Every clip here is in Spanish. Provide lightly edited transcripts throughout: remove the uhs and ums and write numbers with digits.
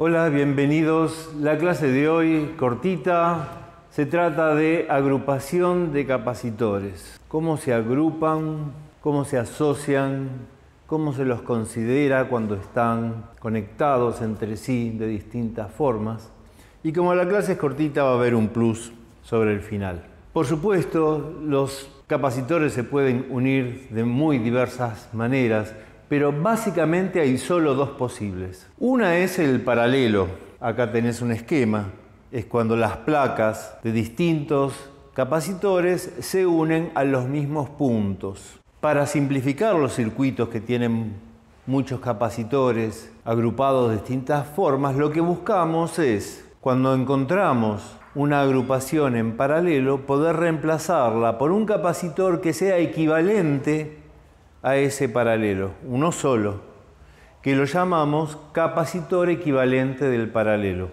Hola, bienvenidos. La clase de hoy, cortita, se trata de agrupación de capacitores. ¿Cómo se agrupan? ¿Cómo se asocian? ¿Cómo se los considera cuando están conectados entre sí de distintas formas? Y como la clase es cortita, va a haber un plus sobre el final. Por supuesto, los capacitores se pueden unir de muy diversas maneras, pero básicamente hay solo dos posibles. Una es el paralelo. Acá tenés un esquema. Es cuando las placas de distintos capacitores se unen a los mismos puntos. Para simplificar los circuitos que tienen muchos capacitores agrupados de distintas formas, lo que buscamos es, cuando encontramos una agrupación en paralelo, poder reemplazarla por un capacitor que sea equivalente a ese paralelo, uno solo, que lo llamamos capacitor equivalente del paralelo.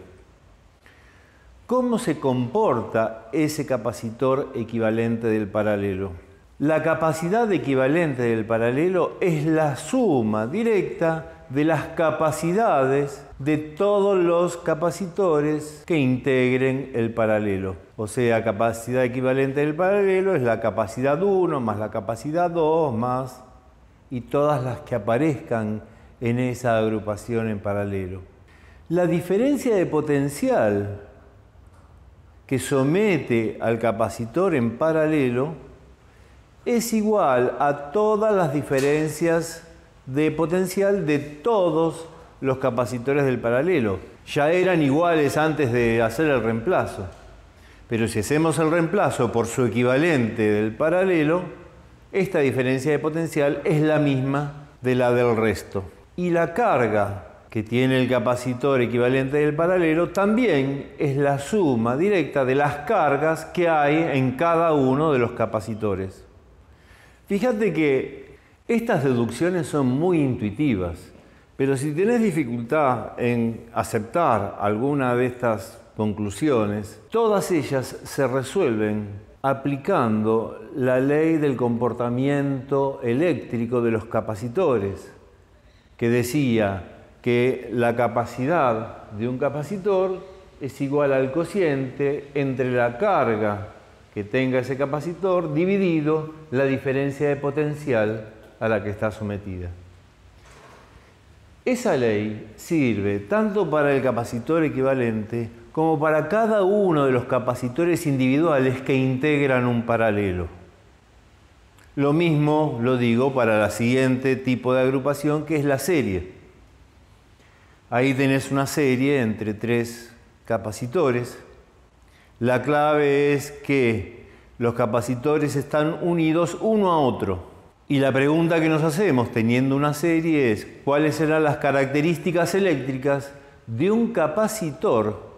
¿Cómo se comporta ese capacitor equivalente del paralelo? La capacidad equivalente del paralelo es la suma directa de las capacidades de todos los capacitores que integren el paralelo. O sea, capacidad equivalente del paralelo es la capacidad 1 más la capacidad 2 más y todas las que aparezcan en esa agrupación en paralelo. La diferencia de potencial que somete al capacitor en paralelo es igual a todas las diferencias de potencial de todos los capacitores del paralelo. Ya eran iguales antes de hacer el reemplazo. Pero si hacemos el reemplazo por su equivalente del paralelo, esta diferencia de potencial es la misma de la del resto. Y la carga que tiene el capacitor equivalente del paralelo también es la suma directa de las cargas que hay en cada uno de los capacitores. Fíjate que estas deducciones son muy intuitivas, pero si tenés dificultad en aceptar alguna de estas conclusiones, todas ellas se resuelven aplicando la ley del comportamiento eléctrico de los capacitores, que decía que la capacidad de un capacitor es igual al cociente entre la carga que tenga ese capacitor dividido la diferencia de potencial a la que está sometida. Esa ley sirve tanto para el capacitor equivalente como para cada uno de los capacitores individuales que integran un paralelo. Lo mismo lo digo para la siguiente tipo de agrupación, que es la serie. Ahí tenés una serie entre tres capacitores. La clave es que los capacitores están unidos uno a otro. Y la pregunta que nos hacemos teniendo una serie es: ¿cuáles serán las características eléctricas de un capacitor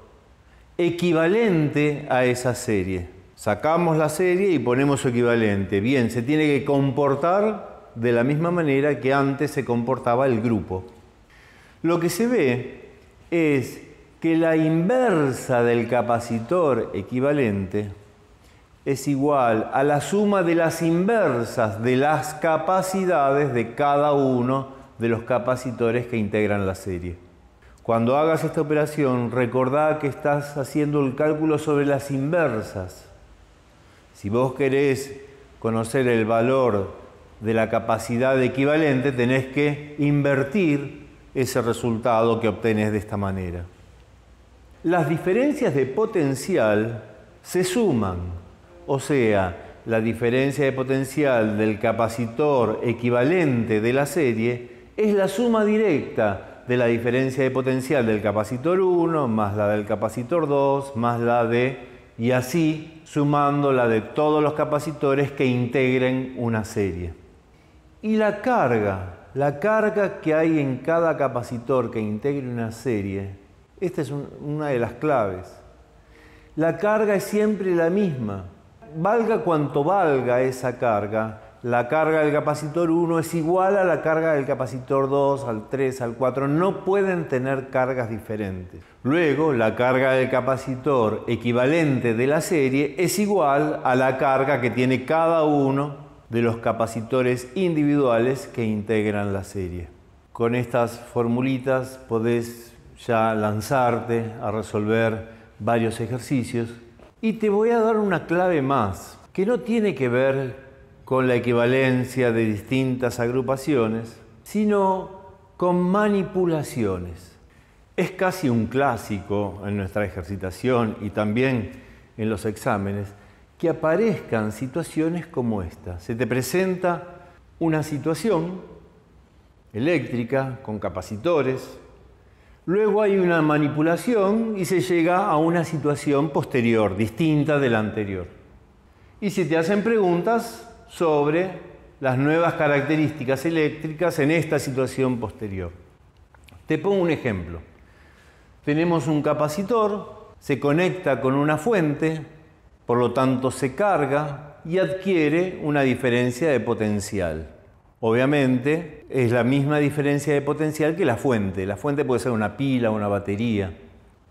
equivalente a esa serie? Sacamos la serie y ponemos su equivalente. Bien, se tiene que comportar de la misma manera que antes se comportaba el grupo. Lo que se ve es que la inversa del capacitor equivalente es igual a la suma de las inversas de las capacidades de cada uno de los capacitores que integran la serie. Cuando hagas esta operación, recordá que estás haciendo el cálculo sobre las inversas. Si vos querés conocer el valor de la capacidad equivalente, tenés que invertir ese resultado que obtenés de esta manera. Las diferencias de potencial se suman, o sea, la diferencia de potencial del capacitor equivalente de la serie es la suma directa de la diferencia de potencial del capacitor 1 más la del capacitor 2 más la de, y así sumando la de todos los capacitores que integren una serie. Y la carga que hay en cada capacitor que integre una serie, esta es una de las claves. La carga es siempre la misma. Valga cuanto valga esa carga, la carga del capacitor 1 es igual a la carga del capacitor 2, al 3, al 4. No pueden tener cargas diferentes. Luego, la carga del capacitor equivalente de la serie es igual a la carga que tiene cada uno de los capacitores individuales que integran la serie. Con estas formulitas podés ya lanzarte a resolver varios ejercicios. Y te voy a dar una clave más, que no tiene que ver con la equivalencia de distintas agrupaciones, sino con manipulaciones. Es casi un clásico en nuestra ejercitación y también en los exámenes que aparezcan situaciones como esta. Se te presenta una situación eléctrica con capacitores, luego hay una manipulación y se llega a una situación posterior, distinta de la anterior. Y se te hacen preguntas sobre las nuevas características eléctricas en esta situación posterior. Te pongo un ejemplo. Tenemos un capacitor, se conecta con una fuente, por lo tanto se carga y adquiere una diferencia de potencial. Obviamente es la misma diferencia de potencial que la fuente. La fuente puede ser una pila o una batería.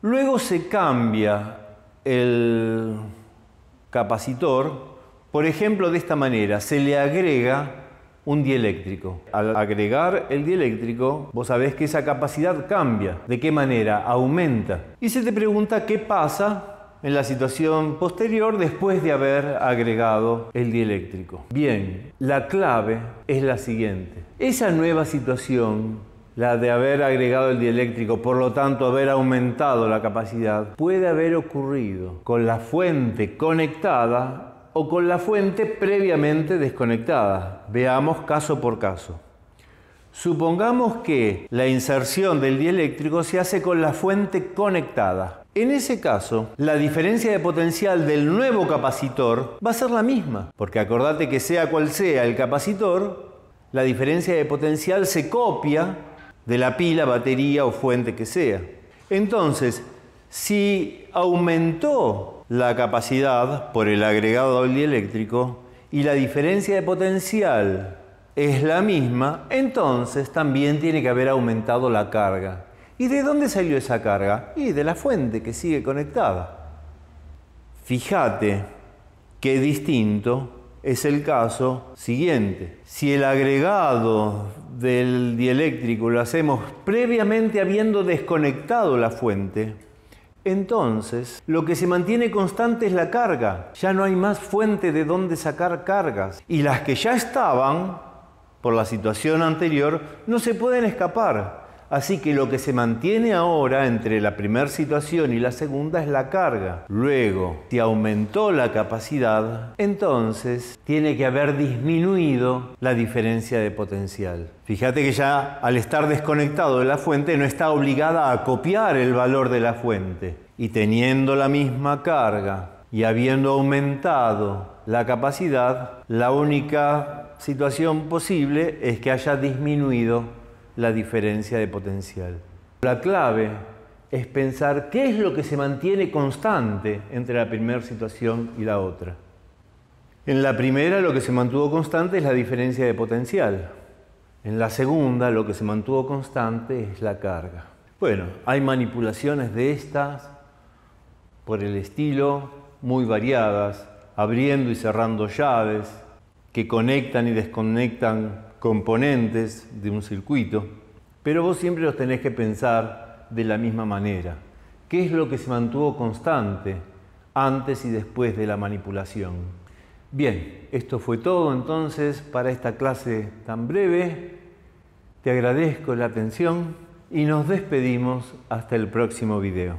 Luego se cambia el capacitor, por ejemplo, de esta manera. Se le agrega un dieléctrico. Al agregar el dieléctrico, vos sabés que esa capacidad cambia. ¿De qué manera? Aumenta. Y se te pregunta qué pasa en la situación posterior después de haber agregado el dieléctrico. Bien, la clave es la siguiente. Esa nueva situación, la de haber agregado el dieléctrico, por lo tanto haber aumentado la capacidad, puede haber ocurrido con la fuente conectada o con la fuente previamente desconectada. Veamos caso por caso. Supongamos que la inserción del dieléctrico se hace con la fuente conectada. En ese caso, la diferencia de potencial del nuevo capacitor va a ser la misma, porque acordate que sea cual sea el capacitor, la diferencia de potencial se copia de la pila, batería o fuente que sea. Entonces, si aumentó la capacidad por el agregado del dieléctrico y la diferencia de potencial es la misma, entonces también tiene que haber aumentado la carga. ¿Y de dónde salió esa carga? Y de la fuente que sigue conectada. Fíjate qué distinto es el caso siguiente. Si el agregado del dieléctrico lo hacemos previamente habiendo desconectado la fuente, entonces lo que se mantiene constante es la carga. Ya no hay más fuente de donde sacar cargas. Y las que ya estaban, por la situación anterior, no se pueden escapar. Así que lo que se mantiene ahora entre la primera situación y la segunda es la carga. Luego, si aumentó la capacidad, entonces tiene que haber disminuido la diferencia de potencial. Fíjate que ya al estar desconectado de la fuente no está obligada a copiar el valor de la fuente. Y teniendo la misma carga y habiendo aumentado la capacidad, la única situación posible es que haya disminuido la diferencia de potencial. La clave es pensar qué es lo que se mantiene constante entre la primera situación y la otra. En la primera lo que se mantuvo constante es la diferencia de potencial. En la segunda lo que se mantuvo constante es la carga. Bueno, hay manipulaciones de estas por el estilo muy variadas, abriendo y cerrando llaves que conectan y desconectan componentes de un circuito, pero vos siempre los tenés que pensar de la misma manera. ¿Qué es lo que se mantuvo constante antes y después de la manipulación? Bien, esto fue todo entonces para esta clase tan breve. Te agradezco la atención y nos despedimos hasta el próximo video.